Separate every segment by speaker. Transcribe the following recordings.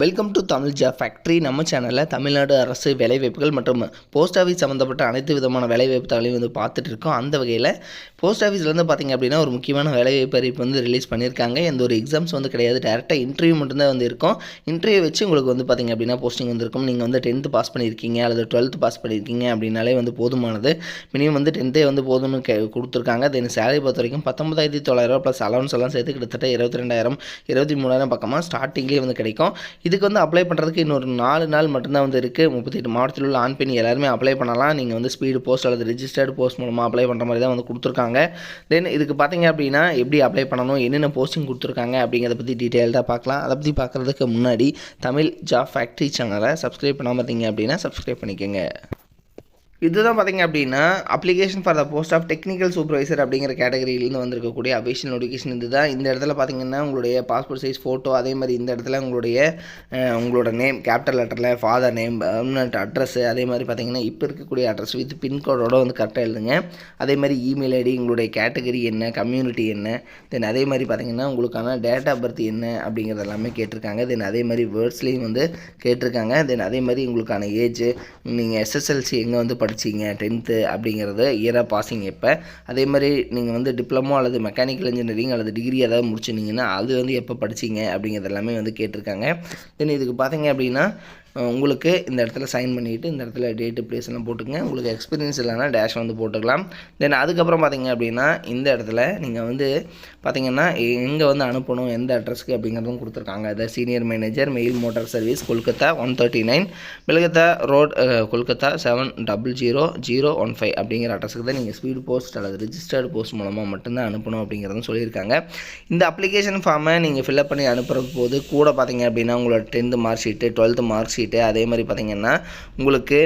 Speaker 1: Welcome to Tamil job factory. நம்ம சேனலில் தமிழ்நாடு அரசு வேலைவாய்ப்புகள் மற்றும் போஸ்ட் ஆஃபீஸ் சம்மந்தப்பட்ட அனைத்து விதமான வேலைவாய்ப்பு தகவலையும் பார்த்துட்டு இருக்கோம். அந்த வகையில் போஸ்ட் ஆஃபீஸ்லேருந்து பார்த்திங்க அப்படின்னா ஒரு முக்கியமான வேலைவாய்ப்பு அறிவிப்பு ரிலீஸ் பண்ணியிருக்காங்க. எந்த ஒரு எக்ஸாம்ஸ் கிடையாது, டேரெக்டாக இன்டர்வியூ மட்டும்தான் இருக்கும். இன்டர்வியூ வச்சு உங்களுக்கு பார்த்திங்க அப்படின்னா போஸ்டிங் இருக்கும். நீங்கள் 10th பாஸ் பண்ணியிருக்கீங்க அல்லது 12th பாஸ் பண்ணியிருக்கீங்க அப்படின்னாலே போதுமானது. மினிமம் 10th போதும்னு கொடுத்துருக்காங்க. தென் சேலரி பொறுத்த வரைக்கும் 19,900 ப்ளஸ் அலவன்ஸ் எல்லாம் சேர்த்து கிட்டத்தட்ட 22,000 23,000 பக்கமாக ஸ்டார்டிங்லேயே கிடைக்கும். இதுக்கு அப்ளை பண்ணுறதுக்கு இன்னொரு 4 நாள் மட்டும்தான் இருக்குது. 38 மாவட்டத்தில் உள்ள ஆண் பெண் எல்லாருமே அப்ளை பண்ணலாம். நீங்கள் ஸ்பீடு போஸ்ட் அல்லது ரிஜிஸ்டர்டு போஸ்ட் மூலமாக அப்ளை பண்ணுற மாதிரி தான் கொடுத்துருக்காங்க. தென் இதுக்கு பார்த்தீங்க அப்படின்னா எப்படி அப்ளை பண்ணணும், என்னென்ன போஸ்டிங் கொடுத்துருக்காங்க அப்படிங்கிறத பற்றி டீட்டெயில்டாக பார்க்கலாம். அதை பற்றி பார்க்குறதுக்கு முன்னாடி தமிழ் ஜாப் ஃபேக்ட்ரி சேனலை சப்ஸ்கிரைப் பண்ணாமல் பார்த்தீங்க அப்படின்னா சப்ஸ்கிரைப் பண்ணிக்கோங்க. இதுதான் பார்த்திங்க அப்படின்னா application for the post of technical supervisor அப்படிங்கிற கேட்டகரியிலேருந்து வந்திருக்கக்கூடிய அஃபிஷியல் நோட்டிஃபிகேஷன். இது தான் இந்த இடத்துல பார்த்திங்கன்னா உங்களுடைய பாஸ்போர்ட் சைஸ் ஃபோட்டோ, அதே மாதிரி இந்த இடத்துல உங்களோட நேம் கேபிட்டல் லெட்டரில், ஃபாதர் நேம், பர்மனெண்ட் அட்ரஸ்ஸு, அதே மாதிரி பார்த்திங்கன்னா இப்போ இருக்கக்கூடிய அட்ரஸ் வித் பின்கோடோட கரெக்டாக எழுதுங்க. அதே மாதிரி இமெயில் ஐடி, உங்களுடைய கேட்டகரி என்ன, கம்யூனிட்டி என்ன, தென் அதே மாதிரி பார்த்திங்கன்னா உங்களுக்கான டேட் ஆஃப் பர்த் என்ன அப்படிங்கிறது எல்லாமே கேட்டிருக்காங்க. தென் அதே மாதிரி வேர்ட்ஸ்லேயும் கேட்டிருக்காங்க. தென் அதே மாதிரி உங்களுக்கான ஏஜ், நீங்கள் எஸ்எஸ்எல்சி எங்கே படிச்சிங்க, 10th அப்படிங்கிறது இயராக பாசிங் எப்போ, அதே மாதிரி நீங்கள் டிப்ளமோ அல்லது மெக்கானிக்கல் இன்ஜினியரிங் அல்லது டிகிரி ஏதாவது முடிச்சிருந்தீங்கன்னா அது எப்போ படிச்சிங்க அப்படிங்கிறது எல்லாமே கேட்டிருக்காங்க. தென் இதுக்கு பார்த்தீங்க அப்படின்னா உங்களுக்கு இந்த இடத்துல சைன் பண்ணிவிட்டு இந்த இடத்துல டேட்டு பிளேஸ் எல்லாம் போட்டுக்கங்க. உங்களுக்கு எக்ஸ்பீரியன்ஸ் இல்லைனா டேஷ் போட்டுக்கலாம். தென் அதுக்கப்புறம் பார்த்திங்க அப்படின்னா இந்த இடத்துல நீங்கள் பார்த்திங்கன்னா எங்கே அனுப்பணும், எந்த அட்ரஸ்க்கு அப்படிங்கிறதும் கொடுத்துருக்காங்க. அதை senior manager, mail motor service, Kolkata 139, பெல்கத்தா ரோட், கொல்கத்தா 700015 அப்படிங்கிற அட்ரஸுக்கு தான் நீங்கள் ஸ்பீடு போஸ்ட் அல்லது ரிஜிஸ்டர்டு போஸ்ட் மூலமாக மட்டும்தான் அனுப்பணும் அப்படிங்கிறதும் சொல்லியிருக்காங்க. இந்த அப்ளிகேஷன் ஃபார்மை நீங்கள் ஃபில்அப் பண்ணி அனுப்புகிற போது கூட பார்த்திங்க அப்படின்னா உங்களோட 10th mark sheet, 12th mark sheet, அதே மாதிரி பார்த்திங்கன்னா உங்களுக்கு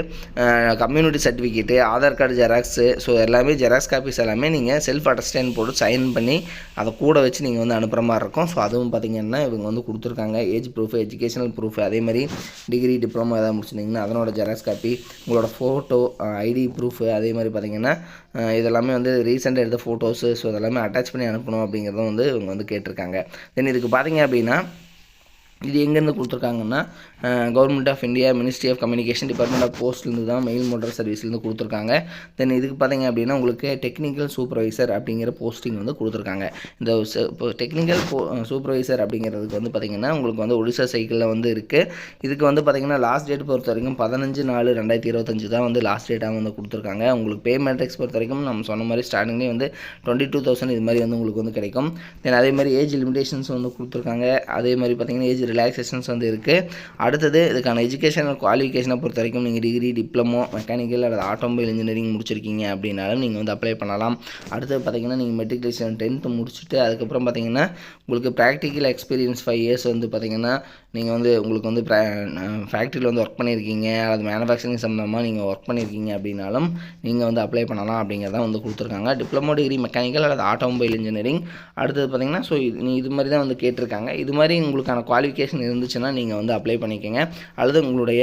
Speaker 1: community certificate, Aadhaar card xerox, so எல்லாமே ஜெராக்ஸ் காப்பீஸ் எல்லாமே நீங்கள் செல்ஃப் அட்டஸ்டன்ட் போட்டு சைன் பண்ணி அதை கூட வச்சு நீங்கள் அனுப்புகிற மாதிரி இருக்கும். ஸோ அதுவும் பார்த்திங்கன்னா இவங்க கொடுத்துருக்காங்க. ஏஜ் ப்ரூஃப், எஜுகேஷனல் ப்ரூஃப், அதே மாதிரி டிகிரி டிப்ளமோ ஏதாவது முடிச்சிருந்தீங்கன்னா அதனோட ஜெராக்ஸ் காப்பி, உங்களோட ஃபோட்டோ, ஐடி ப்ரூஃபு, அதே மாதிரி பார்த்திங்கன்னா இதெல்லாமே ரீசெண்டாக எடுத்த ஃபோட்டோஸு, ஸோ இதெல்லாமே அட்டாச் பண்ணி அனுப்பணும் அப்படிங்கிறதும் இவங்க கேட்டிருக்காங்க. தென் இதுக்கு பார்த்திங்க அப்படின்னா இது எங்கேருந்து கொடுத்துருக்காங்கன்னா government of India, ministry of communication, department of போஸ்ட்லேருந்து தான், மெயில் மோட்டார் சர்வீஸ்லேருந்து கொடுத்துருக்காங்க. தென் இதுக்கு பார்த்திங்க அப்படின்னா உங்களுக்கு டெக்னிக்கல் சூப்பர்வைசர் அப்படிங்கிற போஸ்டிங் கொடுத்துருக்காங்க. இந்த டெக்னிக்கல் சூப்பர்வைசர் அப்படிங்கிறதுக்கு பார்த்திங்கன்னா உங்களுக்கு ஒடிசா சைக்கிளில் இருக்குது. இதுக்கு பார்த்திங்கன்னா லாஸ்ட் டேட் பொறுத்த வரைக்கும் 15/4/2025 தான் லாஸ்ட் டேட்டாக கொடுத்துருக்காங்க. உங்களுக்கு பே மேட்ரிக்ஸ் பொறுத்த வரைக்கும் நம்ம சொன்ன மாதிரி ஸ்டார்டிங்லேயே 22,000 இது மாதிரி உங்களுக்கு கிடைக்கும். தென் அதே மாதிரி ஏஜ் லிமிடேஷன்ஸ் கொடுத்துருக்காங்க. அதே மாதிரி பார்த்திங்கன்னா ஏஜ் ரிலாக்ஸேஷன்ஸ் இருக்குது. அடுத்தது இதுக்கான எஜுகேஷனல் குவாலிஃபிகேஷனை பொறுத்த வரைக்கும் நீங்கள் டிகிரி, டிப்ளமோ, மெக்கானிக்கல் அல்லது ஆட்டோமொபைல் இன்ஜினியரிங் முடிச்சிருக்கீங்க அப்படின்னாலும் நீங்கள் அப்ளை பண்ணலாம். அடுத்தது பார்த்திங்கன்னா நீங்கள் மெட்ரிகுலேஷன் 10th முடிச்சுட்டு அதுக்கப்புறம் பார்த்திங்கன்னா உங்களுக்கு ப்ராக்டிக்கல் எக்ஸ்பீரியன்ஸ் 5 years பார்த்திங்கன்னா நீங்கள் உங்களுக்கு ஃபேக்ட்ரியில் ஒர்க் பண்ணியிருக்கீங்க அல்லது மேனுஃபேக்சரிங் சம்மந்தமாக நீங்கள் ஒர்க் பண்ணியிருக்கீங்க அப்படின்னாலும் நீங்கள் அப்ளை பண்ணலாம் அப்படிங்கிறத கொடுத்துருக்காங்க. டிப்ளமோ, டிகிரி, மெக்கானிக்கல் அல்லது ஆட்டோமொபைல் இன்ஜினியரிங். அடுத்தது பார்த்திங்கன்னா ஸோ இது மாதிரி தான் கேட்டிருக்காங்க. இது மாதிரி உங்களுக்கான குவாலிஃபிகேஷன் இருந்துச்சுன்னா நீங்கள் அப்ளை பண்ணிக்கோங்க. அல்லது உங்களுடைய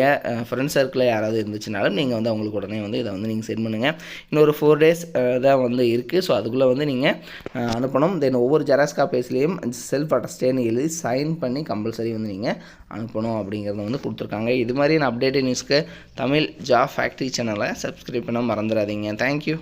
Speaker 1: ஃப்ரெண்ட் சர்க்கிளில் யாராவது இருந்துச்சுனாலும் நீங்கள் அவங்களுக்கு உடனே இதை நீங்கள் சென்ட் பண்ணுங்கள். இன்னொரு 4 days தான் இருக்குது. ஸோ அதுக்குள்ளே நீங்கள் அனுப்பணும். தென் ஒவ்வொரு ஜெராக்ஸ் காப்பீஸ்லேயும் செல்ஃப் அட்டஸ்டேன்னு எழுதி சைன் பண்ணி கம்பல்சரி நீங்கள் அனுப்பணும் அப்படிங்கிறத கொடுத்துருக்காங்க. இது மாதிரியான அப்டேட் நியூஸ்க்கு தமிழ் ஜாப் ஃபேக்ட்ரி சேனலை சப்ஸ்கிரைப் பண்ண மறந்துடாதீங்க. தேங்க்யூ.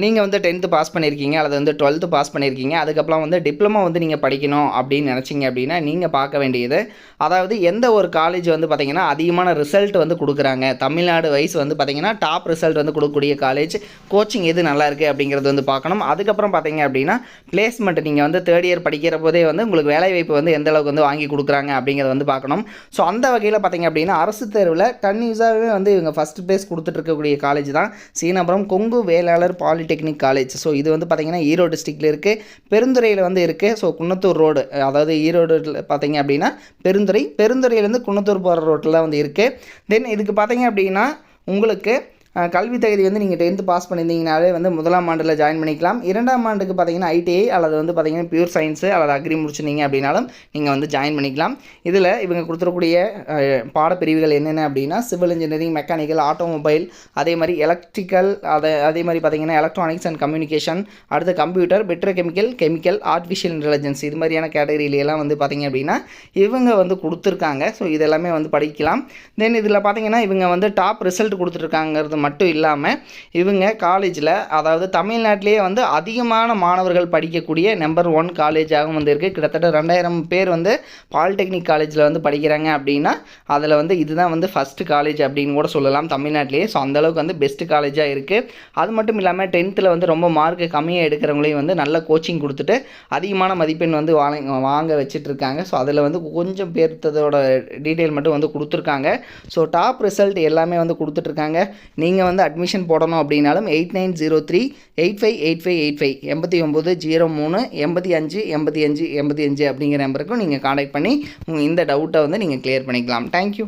Speaker 2: நீங்கள் 10th பாஸ் பண்ணியிருக்கீங்க அல்லது 12th பாஸ் பண்ணியிருக்கீங்க, அதுக்கப்புறம் டிப்ளமோ நீங்கள் படிக்கணும் அப்படின்னு நினச்சிங்க அப்படின்னா நீங்கள் பார்க்க வேண்டியது, அதாவது எந்த ஒரு காலேஜ் பார்த்திங்கன்னா அதிகமான ரிசல்ட் கொடுக்குறாங்க, தமிழ்நாடு வைஸ் பார்த்திங்கன்னா டாப் ரிசல்ட் கொடுக்கக்கூடிய காலேஜ், கோச்சிங் எது நல்லா இருக்குது அப்படிங்கிறது பார்க்கணும். அதுக்கப்புறம் பார்த்திங்க அப்படின்னா பிளேஸ்மெண்ட் நீங்கள் 3rd year படிக்கிற போதே உங்களுக்கு வேலைவாய்ப்பு எந்த அளவுக்கு வாங்கி கொடுக்குறாங்க அப்படிங்கிறத பார்க்கணும். ஸோ அந்த வகையில் பார்த்திங்க அப்படின்னா அரசு தேர்வில் கன்யூஸாகவே இவங்க ஃபஸ்ட் ப்ளேஸ் கொடுத்துட்ருக்கக்கூடிய காலேஜ் தான் Seenapuram Kongu Vellalar polytechnic college. So இது பார்த்திங்கன்னா ஈரோடு டிஸ்ட்ரிக்டில் இருக்குது, பெருந்துறையில் இருக்குது. ஸோ குன்னத்தூர் ரோடு, அதாவது ஈரோடு பார்த்திங்க அப்படின்னா பெருந்துறையிலேருந்து குன்னத்தூர் போகிற ரோட்டில் இருக்குது. தென் இதுக்கு பார்த்திங்க அப்படின்னா உங்களுக்கு கல்வி தகுதி வந்து நீங்கள் 10th பாஸ் பண்ணியிருந்தீங்கனாலே வந்து முதலாம் ஆண்டில் ஜாயின் பண்ணிக்கலாம். 2ஆம் ஆண்டுக்கு பார்த்தீங்கன்னா ஐடிஐ அல்லது வந்து பார்த்தீங்கன்னா பியூர் சயின்ஸு அல்லது அக்ரி முடிச்சிருந்தீங்க அப்படின்னாலும் நீங்கள் வந்து ஜாயின் பண்ணிக்கலாம். இதில் இவங்க கொடுத்துருக்கூடிய பாடப்பிரிவுகள் என்னென்ன அப்படின்னா சிவில் இன்ஜினியரிங், மெக்கானிக்கல், ஆட்டோமொபைல், அதே மாதிரி எலக்ட்ரிக்கல், அதே மாதிரி பார்த்தீங்கன்னா எலக்ட்ரானிக்ஸ் அண்ட் கம்யூனிகேஷன், அடுத்து கம்ப்யூட்டர், கெமிக்கல், ஆர்டிஃபிஷியல் இன்டெலிஜென்ஸ், இது மாதிரியான கேட்டகரியிலெல்லாம் வந்து பார்த்தீங்க அப்படின்னா இவங்க வந்து கொடுத்துருக்காங்க. ஸோ இதெல்லாமே வந்து படிக்கலாம். தென் இதில் பார்த்தீங்கன்னா இவங்க வந்து டாப் ரிசல்ட் கொடுத்துருக்காங்கிறது மட்டும் இல்லாமல் இவங்க காலேஜில் அதாவது தமிழ்நாட்டிலேயே வந்து அதிகமான மாணவர்கள் படிக்கக்கூடிய நம்பர் 1 காலேஜாகவும் வந்து இருக்குது. கிட்டத்தட்ட 2000 பேர் வந்து பாலிடெக்னிக் காலேஜில் வந்து படிக்கிறாங்க அப்படின்னா அதில் வந்து இதுதான் வந்து ஃபஸ்ட்டு காலேஜ் அப்படின்னு கூட சொல்லலாம் தமிழ்நாட்டிலேயே. ஸோ அந்தளவுக்கு வந்து பெஸ்ட்டு காலேஜாக இருக்குது. அது மட்டும் இல்லாமல் 10th வந்து ரொம்ப மார்க்கு கம்மியாக எடுக்கிறவங்களையும் வந்து நல்ல கோச்சிங் கொடுத்துட்டு அதிகமான மதிப்பெண் வந்து வாங்க வச்சிட்ருக்காங்க. ஸோ அதில் வந்து கொஞ்சம் பேர்த்ததோட டீட்டெயில் மட்டும் வந்து கொடுத்துருக்காங்க. ஸோ டாப் ரிசல்ட் எல்லாமே வந்து கொடுத்துட்ருக்காங்க. நீங்கள் வந்து அட்மிஷன் போடணும் அப்படின்னாலும் 8903-858585 8903-858585 அப்படிங்கிற நம்பருக்கும் நீங்கள் காண்டாக்ட் பண்ணி இந்த டவுட்டை வந்து நீங்கள் கிளியர் பண்ணிக்கலாம். தேங்க்யூ.